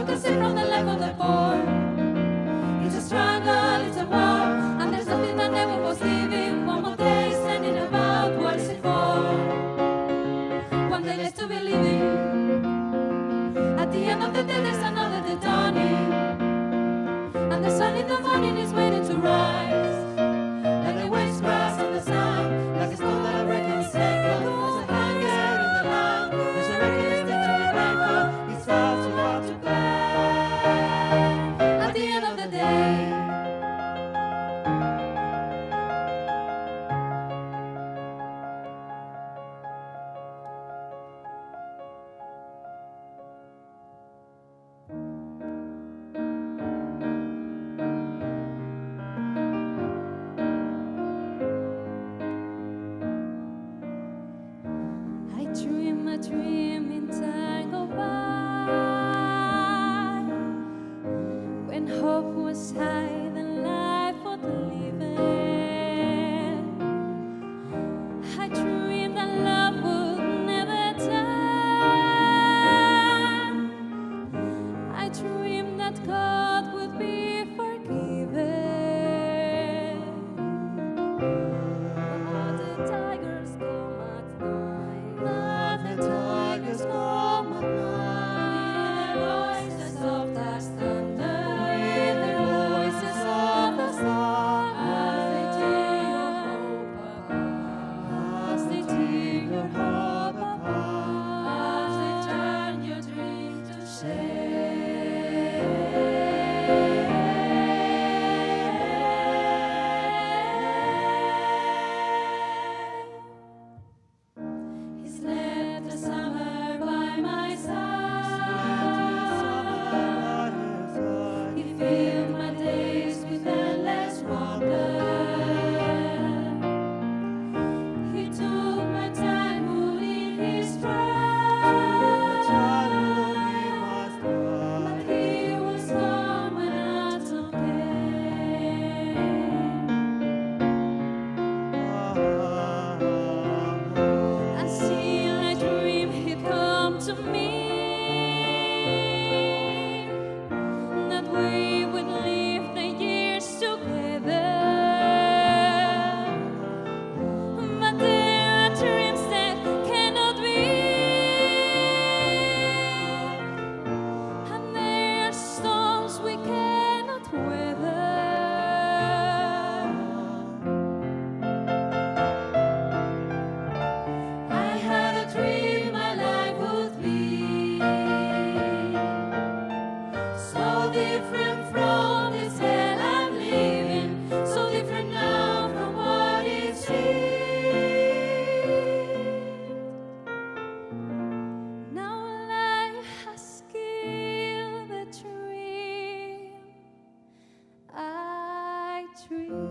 can see from the life of the poor. It's a struggle, it's a war, and there's nothing that never was given. One more day standing about, what is it for? One day less to be living. At the end of the day there's another day dawning, and the sun in the morning is waiting to rise. Like the waves grass in the sun, like a stone that a breaking cycle. There's a hunger in the land, there's a reckless thing to be thankful. It's far too hard to bear. At the end of the day, I dream a dream in time go by, when hope was high and life was living. I dreamed that love would never die. I dreamed that God would be forgiven. But the tigers come at night. But the tigers come at night. With their voices soft as thunder. With their voices soft as thunder. As they take your hope apart. As they turn your dream to shame. He's left the summer by my side. He filled my days with endless wonder. He took my childhood in his stride. But he was gone when autumn came. And still I dream he'd come to me, that we would live the years together. But there are dreams that cannot be, and there are storms we cannot weather. I had a dream my life would be so different from this hell I'm living, so different now from what it seemed. Now life has killed the dream I dreamed.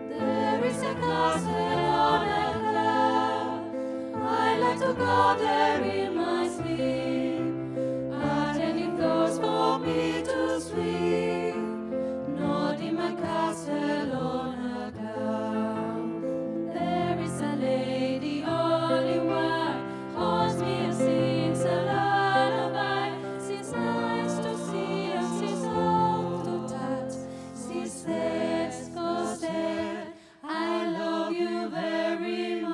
There is a castle on a cloud. I like to go there in my sleep. Are any doors for me to sleep? Not in my castle on a cloud. There is a lady all in white, holds me and sings a lullaby. She's nice to see and she's soft to touch. She says, "Go there, I love you very much."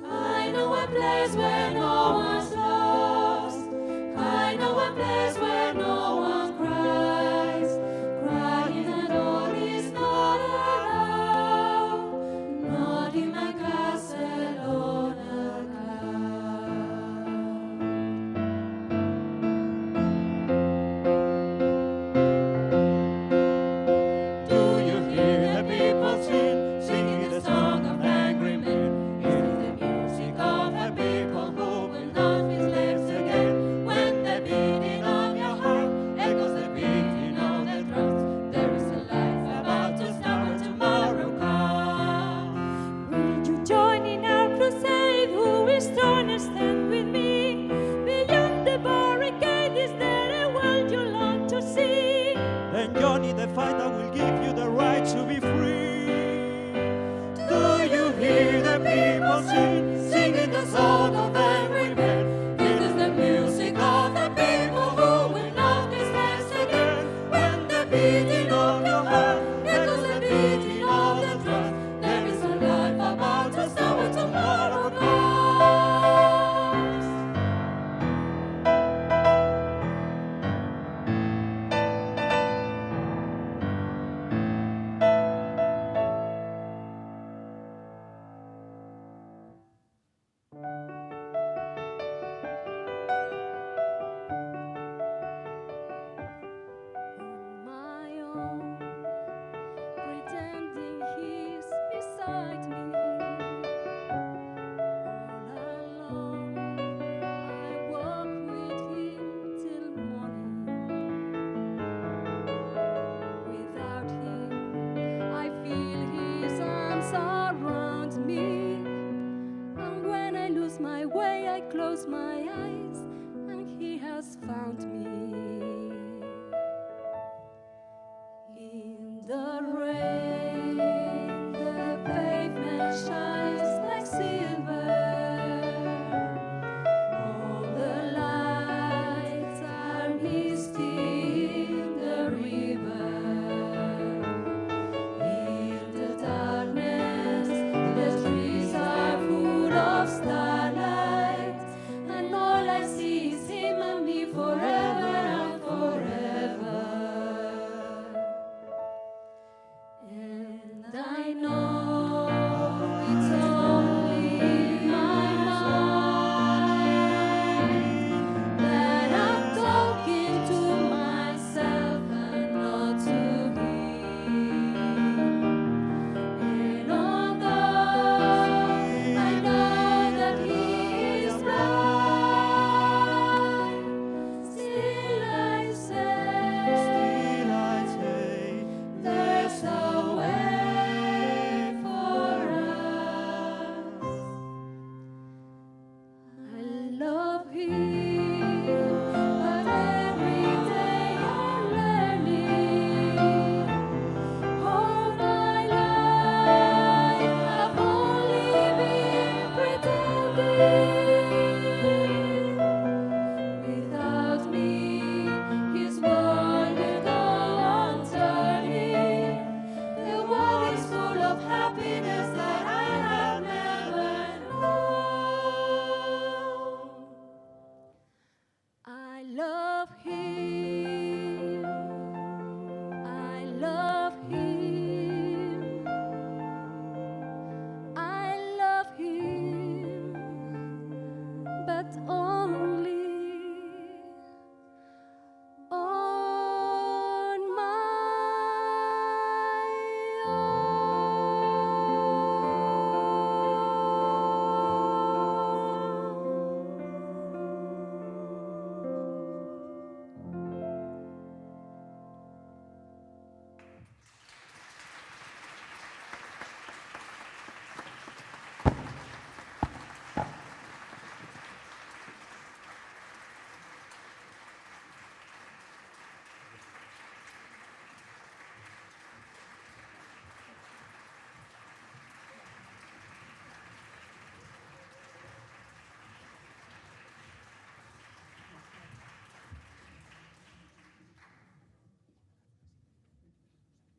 I know a place where no one's lost. I know a place where no one cries. Crying at all is not allowed. Not in my castle on a cloud. Do you hear the people sing, singing the song of angry men? Is it the music of a people shall sing, singing the song of every man. It is the music of the people who will not be slaves again. When the beating of your heart echoes the beating of the drums, there is a life about to start when tomorrow comes. On my own, pretending he's beside me. All alone, I walk with him till morning. Without him, I feel his arms around me. And when I lose my way, I close my eyes, and he has found me. In the rain,